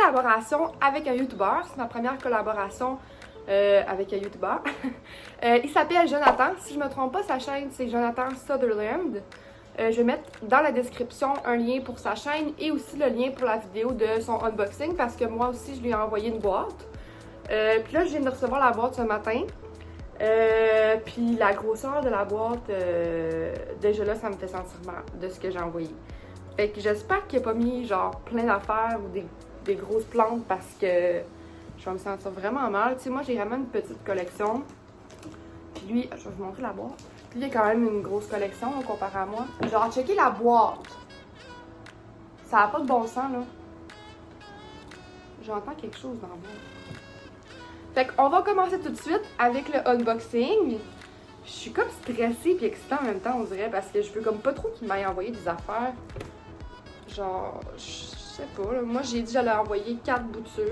collaboration avec un YouTuber. C'est ma première collaboration avec un YouTuber. Il s'appelle Jonathan. Si je ne me trompe pas, sa chaîne, c'est Jonathan Sutherland. Je vais mettre dans la description un lien pour sa chaîne et aussi le lien pour la vidéo de son unboxing parce que moi aussi, je lui ai envoyé une boîte. Puis là, je viens de recevoir la boîte ce matin. Puis la grosseur de la boîte, déjà là, ça me fait sentir mal de ce que j'ai envoyé. Fait que j'espère qu'il n'a pas mis genre plein d'affaires ou des grosses plantes parce que je vais me sentir vraiment mal. Tu sais, moi, j'ai vraiment une petite collection. Puis lui, je vais vous montrer la boîte. Puis il y a quand même une grosse collection là, comparé à moi. Genre, checker la boîte. Ça n'a pas de bon sens, là. J'entends quelque chose dans la boîte. Fait qu'on va commencer tout de suite avec le unboxing. Je suis comme stressée et excitée en même temps, on dirait, parce que je veux comme pas trop qu'il m'aille envoyer des affaires. Genre, je sais pas, là. Moi, j'ai dit que j'allais envoyer 4 boutures.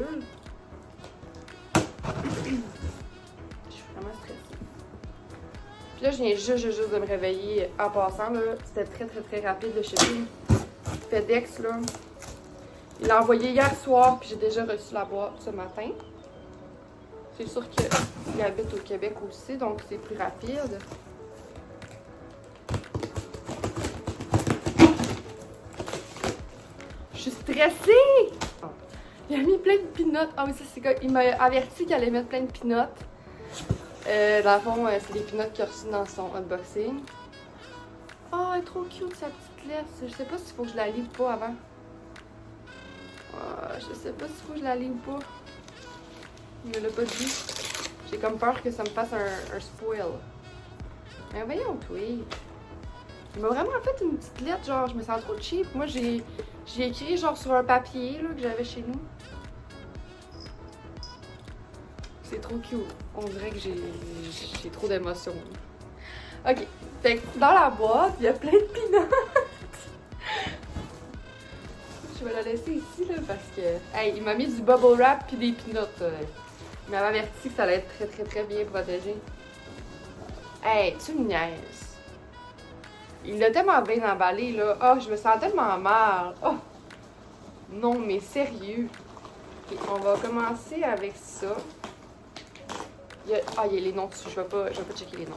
Je suis vraiment stressée. Puis là, je viens juste de me réveiller en passant, là. C'était très rapide le shipping. FedEx, là. Il l'a envoyé hier soir, puis j'ai déjà reçu la boîte ce matin. C'est sûr qu'il habite au Québec aussi, donc c'est plus rapide. Je suis stressée! Il a mis plein de peanuts. Ah oui, ça c'est quoi? Il m'a averti qu'il allait mettre plein de peanuts. Dans le fond, c'est des peanuts qu'il a reçus dans son unboxing. Oh, elle est trop cute sa petite lettre. Je sais pas s'il faut que je la lis ou pas avant. Oh, je sais pas s'il faut que je la lis ou pas. Il me l'a pas dit. J'ai comme peur que ça me fasse un spoil. Mais voyons, oui. Il m'a vraiment fait une petite lettre, genre, je me sens trop cheap. Moi, j'ai écrit genre sur un papier là, que j'avais chez nous. C'est trop cute. On dirait que j'ai trop d'émotions. Ok. Fait que dans la boîte, il y a plein de peanuts. Je vais la laisser ici là parce que. Hey, il m'a mis du bubble wrap puis des peanuts. Il m'avait averti que ça allait être très bien protégé. Hey, tu me niaises. Il l'a tellement bien emballé là. Oh, je me sens tellement mal. Oh! Non, mais sérieux. Okay, on va commencer avec ça. Il y a les noms dessus. Je vais pas checker les noms.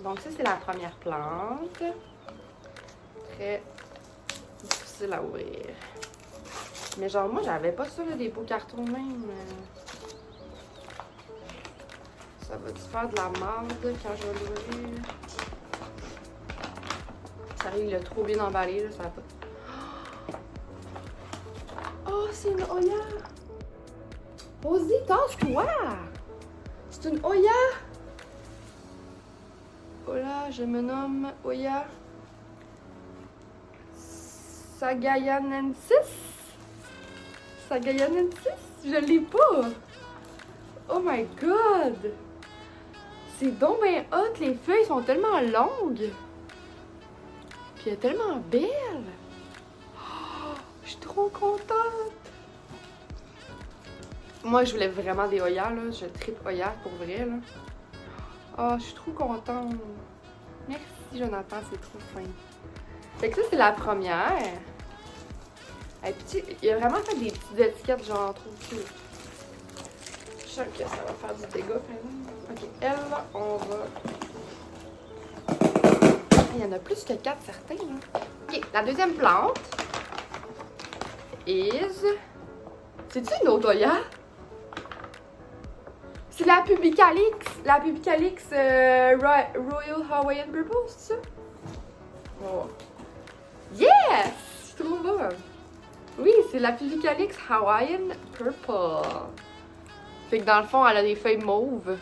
Donc ça, c'est la première plante. Très difficile à ouvrir. Mais genre, moi, j'avais pas ça, là, des beaux cartons même. Ça va-tu faire de la merde quand je vais l'ouvrir? Sérieux, il l'a trop bien emballé, là, ça va pas... Oh, c'est une Oya! Posy, tasse-toi! C'est une Oya! Hola, je me nomme Oya Sagayanensis? Sagayanensis? Je l'ai pas! Oh my god! C'est donc bien hot, les feuilles sont tellement longues! Puis elle est tellement belle! Oh, je suis trop contente! Moi, je voulais vraiment des Oya, là. Je tripe Oya pour vrai, là. Oh, je suis trop contente! Merci, Jonathan, c'est trop fin. Fait que ça, c'est la première. Et puis, il a vraiment fait des petites étiquettes, genre, trop cute. Je sens que ça va faire du dégât, quand même. Ok, elle, on va... Il y en a plus que 4, certains, là. Ok, la deuxième plante is... C'est-tu une autre Oya? C'est la Pubicalix. La Pubicalix Royal Hawaiian Purple, c'est ça? Oh. Yes! Je trouve bon. Oui, c'est la Pubicalix Hawaiian Purple. Fait que dans le fond, elle a des feuilles mauves.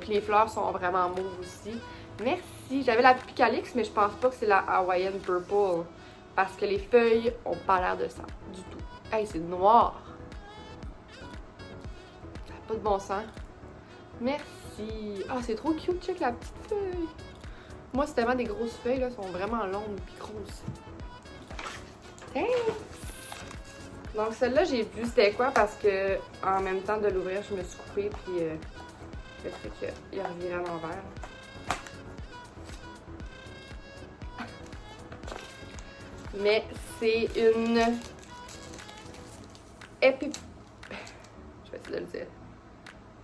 Puis les fleurs sont vraiment mauves aussi. Merci. J'avais la Pubicalix, mais je pense pas que c'est la Hawaiian Purple. Parce que les feuilles ont pas l'air de ça. Du tout. Hey, c'est noir. Ça n'a pas de bon sens. Merci. Ah, c'est trop cute. Check la petite feuille. Moi, c'est tellement des grosses feuilles, là. Elles sont vraiment longues puis grosses. Thanks! Donc, celle-là, j'ai vu c'était quoi parce que en même temps de l'ouvrir, je me suis coupée puis le truc, il a reviré à l'envers. Mais c'est une Je vais essayer de le dire.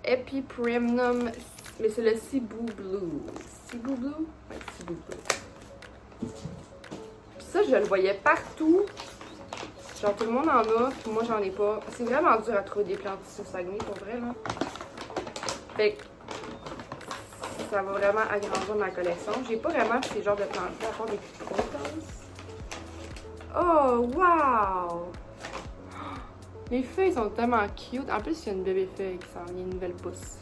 Epiprimnum, mais c'est le Cebu Blue. Cebu Blue? Ouais, Cebu Blue. Puis ça, je le voyais partout. Genre, tout le monde en a, puis moi, j'en ai pas. C'est vraiment dur à trouver des plantes ici au Saguenay, pour vrai, là. Fait que ça va vraiment agrandir ma collection. J'ai pas vraiment ces genres de plantes-là, à part des crotons. Oh, wow! Les feuilles sont tellement cute. En plus, il y a une bébé feuille qui s'en vient, une nouvelle pousse.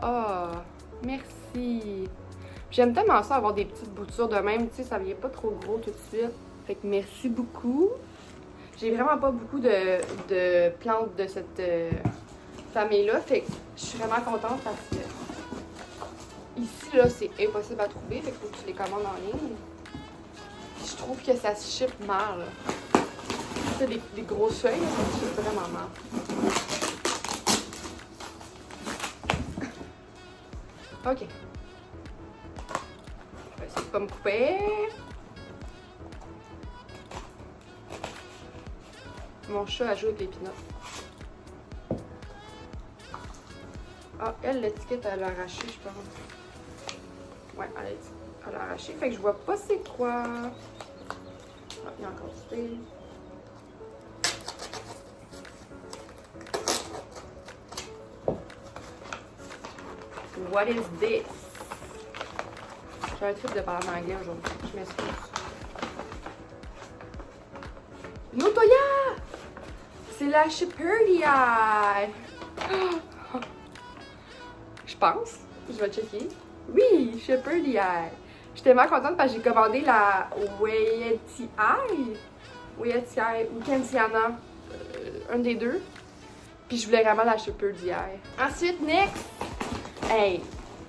Oh, merci! J'aime tellement ça, avoir des petites boutures de même. Tu sais, ça vient pas trop gros tout de suite. Fait que merci beaucoup. J'ai vraiment pas beaucoup de plantes de cette famille-là. Fait que je suis vraiment contente parce que ici, là, c'est impossible à trouver. Fait qu'il faut que tu les commandes en ligne. Puis je trouve que ça se ship mal. C'est des grosses feuilles, là, ça se ship vraiment mal. Ok. Je vais essayer de pas me couper. Mon chat a joué avec les pinottes. Ah, elle, l'étiquette, elle l'a arraché, je pense. Ouais, elle l'a arraché. Fait que je vois pas c'est quoi. Ah, il y a encore du thé. What is this? J'ai un trip de parler en anglais aujourd'hui. Je m'excuse. Notoya! C'est la Shepherdii! Je pense. Je vais checker. Oui, Shepherdii! J'étais tellement contente parce que j'ai commandé la Weyeti ou Kensiana, un des deux. Puis je voulais vraiment la Shepherdii. Ensuite, next! Hey!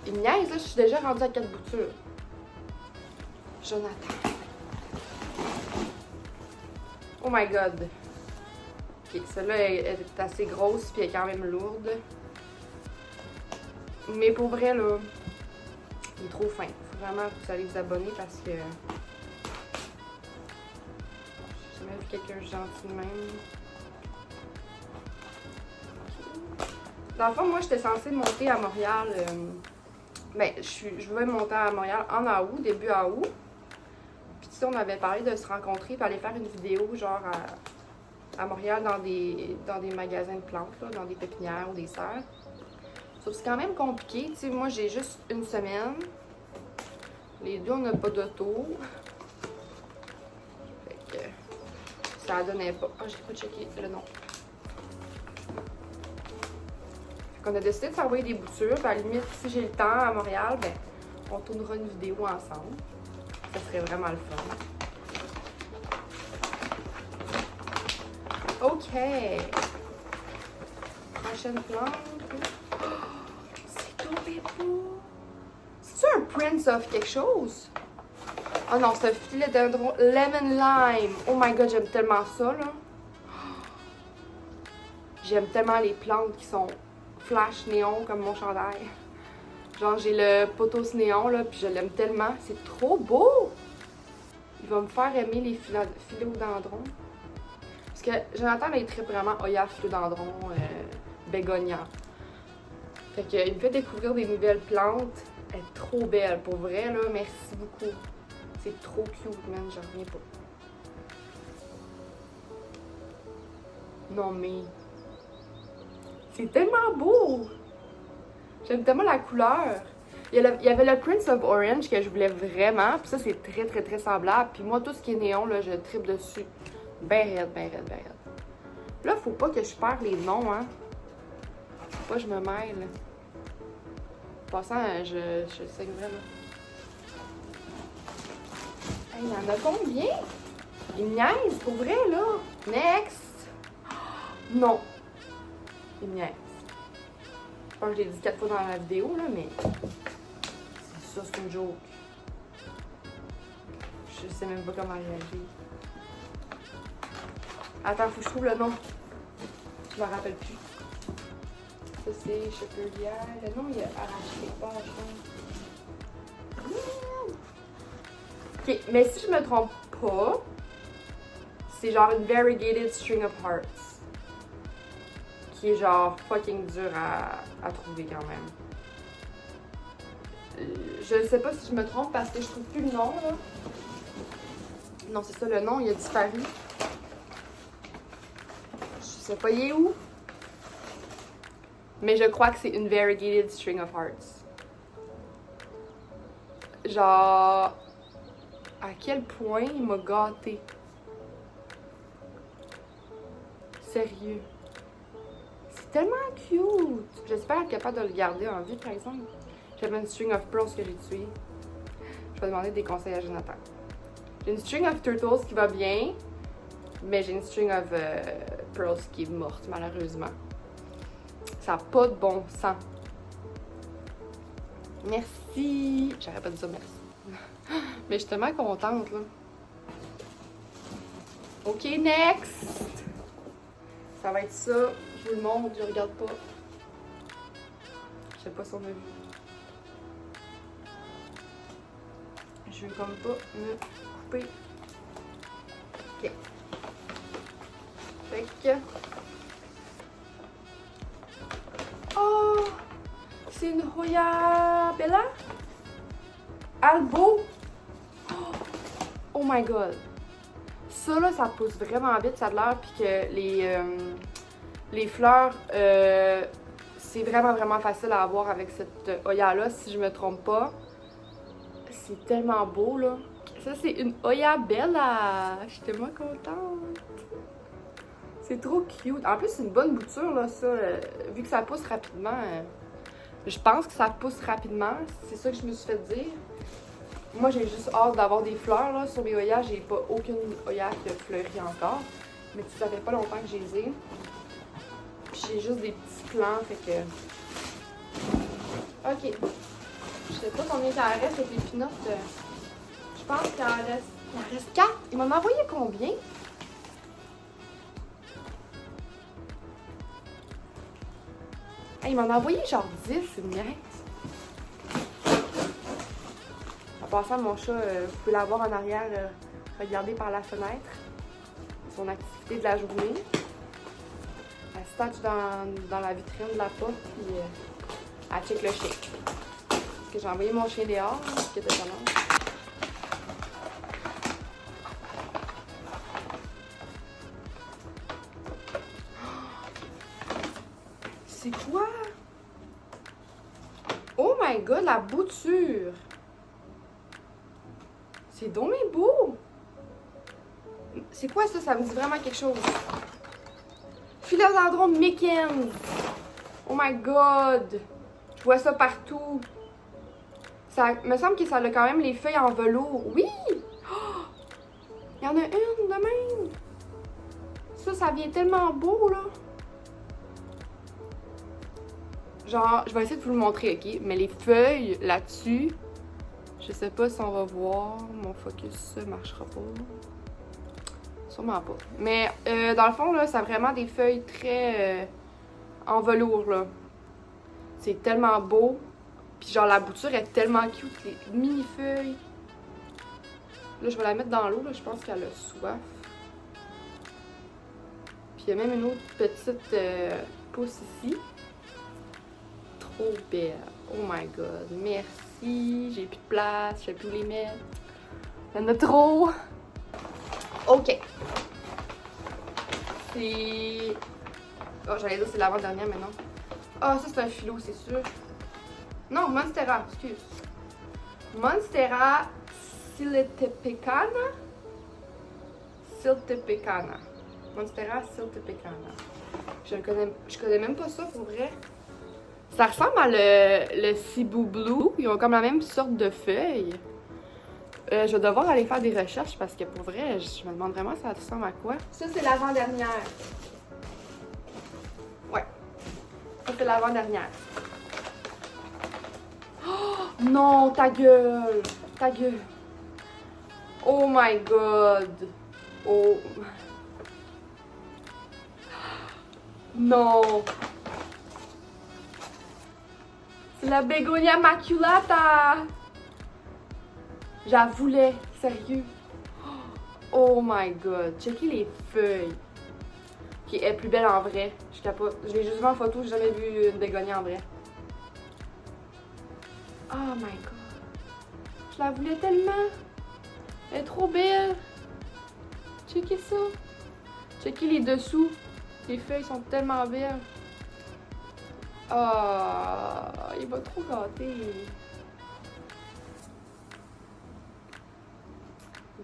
Il me niaise, là, je suis déjà rendue à 4 boutures. Jonathan. Oh my god. Ok, celle-là est assez grosse puis elle est quand même lourde. Mais pour vrai, là, il est trop fin. Faut vraiment que vous allez vous abonner parce que j'ai jamais vu quelqu'un gentil de même. Dans le fond, moi, j'étais censée monter à Montréal. Ben, je vais monter à Montréal en août, début août. Puis, tu sais, on avait parlé de se rencontrer et aller faire une vidéo, genre, à Montréal dans des magasins de plantes, là, dans des pépinières ou des serres. Sauf que c'est quand même compliqué. Tu sais, moi, j'ai juste une semaine. Les deux, on n'a pas d'auto. Fait que ça donnait pas. Ah, j'ai pas checké le nom. On a décidé de s'envoyer des boutures. À la limite, si j'ai le temps à Montréal, ben, on tournera une vidéo ensemble. Ça serait vraiment le fun. OK. Prochaine plante. Oh, c'est tombé beau. C'est-tu un Prince of quelque chose? Oh non, c'est un philodendron lemon lime. Oh my god, j'aime tellement ça, là. J'aime tellement les plantes qui sont flash néon comme mon chandail. Genre, j'ai le potos néon, là, puis je l'aime tellement. C'est trop beau! Il va me faire aimer les philodendrons. Parce que Jonathan, là, il tripe vraiment Oya, philodendron, bégonia. Fait qu'il me fait découvrir des nouvelles plantes. Elle est trop belle, pour vrai, là. Merci beaucoup. C'est trop cute, man. J'en reviens pas. Non, mais... c'est tellement beau! J'aime tellement la couleur. Il y avait le Prince of Orange que je voulais vraiment. Puis ça, c'est très, très, très semblable. Puis moi, tout ce qui est néon, là, je tripe dessus. Ben raide, ben raide, ben raide. Là, faut pas que je perde les noms, hein. Faut pas que je me mêle. En passant, je saigne vraiment. Hey, il y en a combien? Il me niaise, pour vrai, là. Next! Non. Il me niaise. Je pense que je l'ai dit 4 fois dans la vidéo, là, mais c'est ça, c'est une joke. Je sais même pas comment réagir. Attends, faut que je trouve le nom. Je me rappelle plus. Ça, c'est Shepherdii. Le nom, il a arraché les pages. Ok, mais si je me trompe pas, c'est genre une variegated string of hearts. qui est genre fucking dur à trouver quand même. Je sais pas si je me trompe parce que je trouve plus le nom là. Non, c'est ça, le nom, il a disparu. Je sais pas, il est où? Mais je crois que c'est une Variegated String of Hearts. Genre, à quel point il m'a gâté. Sérieux. C'est tellement cute. J'espère être capable de le garder en vie, par exemple. J'avais une string of pearls que j'ai tuée. Je vais demander des conseils à Jonathan. J'ai une string of turtles qui va bien, mais j'ai une string of pearls qui est morte, malheureusement. Ça n'a pas de bon sens. Merci. J'aurais pas dit ça, merci. Mais je suis tellement contente, là. OK, next. Ça va être ça. Je vous le montre, je regarde pas. Je sais pas si on a vu. Je veux comme pas me couper. OK. Fait que... Oh! C'est une Hoya Bella? Albo! Oh my god! Ça là, ça pousse vraiment vite, ça a l'air, puis que les fleurs, c'est vraiment facile à avoir avec cette Hoya là, si je me trompe pas. C'est tellement beau là. Ça c'est une Hoya Bella! Je suis tellement contente! C'est trop cute. En plus, c'est une bonne bouture, là, ça. Vu que ça pousse rapidement, je pense que ça pousse rapidement. C'est ça que je me suis fait dire. Moi, j'ai juste hâte d'avoir des fleurs, là. Sur mes Hoya, j'ai pas aucune Hoya qui a fleuri encore. Mais ça fait pas longtemps que je les ai. Puis j'ai juste des petits plants, fait que... OK. Je sais pas combien il en reste avec les pinottes. Je pense qu'il en reste... Il en reste 4. Il m'en a envoyé combien? Hey, il m'en a envoyé genre 10, c'est une niaise. En passant, mon chat, vous pouvez la voir en arrière, regarder par la fenêtre. Son activité de la journée. Elle se tatche dans la vitrine de la porte, puis elle check le chien. Parce que j'ai envoyé mon chien dehors, ce qui était pas long. C'est quoi? Oh my god, la bouture! C'est donc bien beau! C'est quoi ça? Ça me dit vraiment quelque chose. Philodendron Mickens! Oh my god! Je vois ça partout. Ça me semble que ça a quand même les feuilles en velours. Oui! Oh! Il y en a une de même! Ça vient tellement beau, là! Genre, je vais essayer de vous le montrer, ok? Mais les feuilles là-dessus, je sais pas si on va voir. Mon focus marchera pas. Sûrement pas. Mais dans le fond, là, ça a vraiment des feuilles très en velours, là. C'est tellement beau. Puis genre, la bouture est tellement cute. Les mini-feuilles. Là, je vais la mettre dans l'eau, là. Je pense qu'elle a soif. Puis il y a même une autre petite pousse ici. Trop belle. Oh my god. Merci. J'ai plus de place. Je sais plus où les mettre. Il y en a trop. OK. C'est... Oh, j'allais dire c'est l'avant-dernière, mais non. Ah, ça c'est un philo, c'est sûr. Non, Monstera, excuse. Monstera Siltepecana. Siltepecana. Monstera Siltepecana. Je connais même pas ça, pour vrai. Ça ressemble à le Cebu Blue. Ils ont comme la même sorte de feuilles. Je vais devoir aller faire des recherches parce que pour vrai, je me demande vraiment ça ressemble à quoi. Ça, c'est l'avant-dernière. Ouais. Ça, c'est l'avant-dernière. Oh, non, ta gueule. Ta gueule. Oh my god. Oh. Non. C'est la Begonia maculata. J'en voulais, sérieux. Oh my god, checkez les feuilles. qui est plus belle en vrai. Je capote. Je l'ai juste vu en photo, j'ai jamais vu une bégonie en vrai. Oh my god. Je la voulais tellement. Elle est trop belle. Checkez ça. Checkez les dessous. Les feuilles sont tellement belles. Ah, il va trop gâter.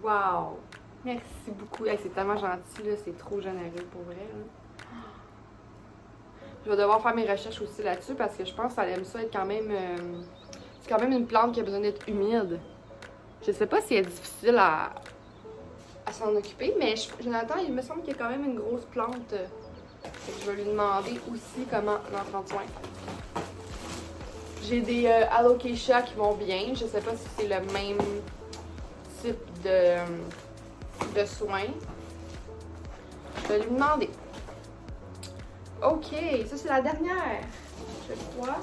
Wow. Merci beaucoup. Hey, c'est tellement gentil, là. C'est trop généreux pour vrai. Là. Je vais devoir faire mes recherches aussi là-dessus parce que je pense qu'elle aime ça être quand même... c'est quand même une plante qui a besoin d'être humide. Je sais pas si elle est difficile à s'en occuper, mais Jonathan, il me semble qu'il y a quand même une grosse plante. Je vais lui demander aussi comment en prendre soin. J'ai des alocasia qui vont bien. Je sais pas si c'est le même type de soins. Je vais lui demander. Ok, ça c'est la dernière. Je crois.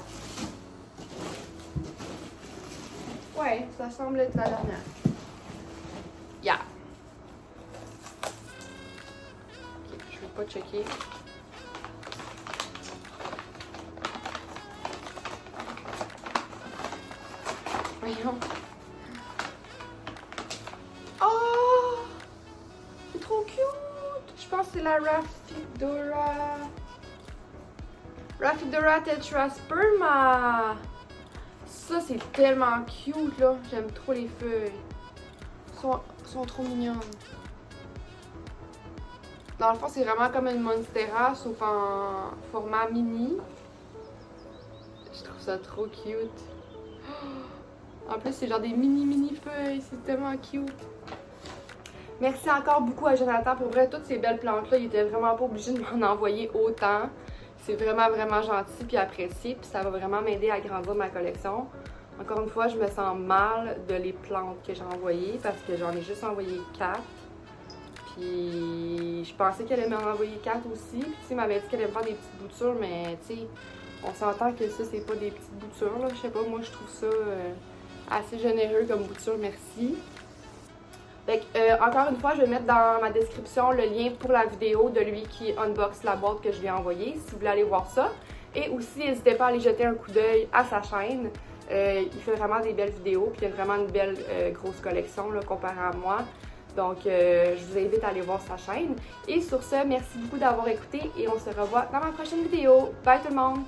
Ouais, ça semble être la dernière. Yeah. Ok, je vais pas checker. Voyons. Oh! C'est trop cute! Je pense que c'est la Rhaphidophora tetrasperma. Ça, c'est tellement cute, là. J'aime trop les feuilles. Sont trop mignonnes. Dans le fond, c'est vraiment comme une monstera, sauf en format mini. Je trouve ça trop cute. En plus, c'est genre des mini feuilles. C'est tellement cute. Merci encore beaucoup à Jonathan. Pour vrai, toutes ces belles plantes-là, il était vraiment pas obligé de m'en envoyer autant. C'est vraiment gentil puis apprécié. Puis ça va vraiment m'aider à agrandir ma collection. Encore une fois, je me sens mal de les plantes que j'ai envoyées parce que j'en ai juste envoyé 4. Puis je pensais qu'elle allait m'en envoyer 4 aussi. Puis tu sais, m'avait dit qu'elle allait me faire des petites boutures, mais tu sais, on s'entend que ça, c'est pas des petites boutures, là. Je sais pas, moi, je trouve ça assez généreux comme bouture, merci. Fait que, encore une fois, je vais mettre dans ma description le lien pour la vidéo de lui qui unbox la boîte que je lui ai envoyée, si vous voulez aller voir ça. Et aussi, n'hésitez pas à aller jeter un coup d'œil à sa chaîne. Il fait vraiment des belles vidéos, puis il y a vraiment une belle grosse collection là, comparée à moi. Donc, je vous invite à aller voir sa chaîne. Et sur ce, merci beaucoup d'avoir écouté et on se revoit dans ma prochaine vidéo. Bye tout le monde!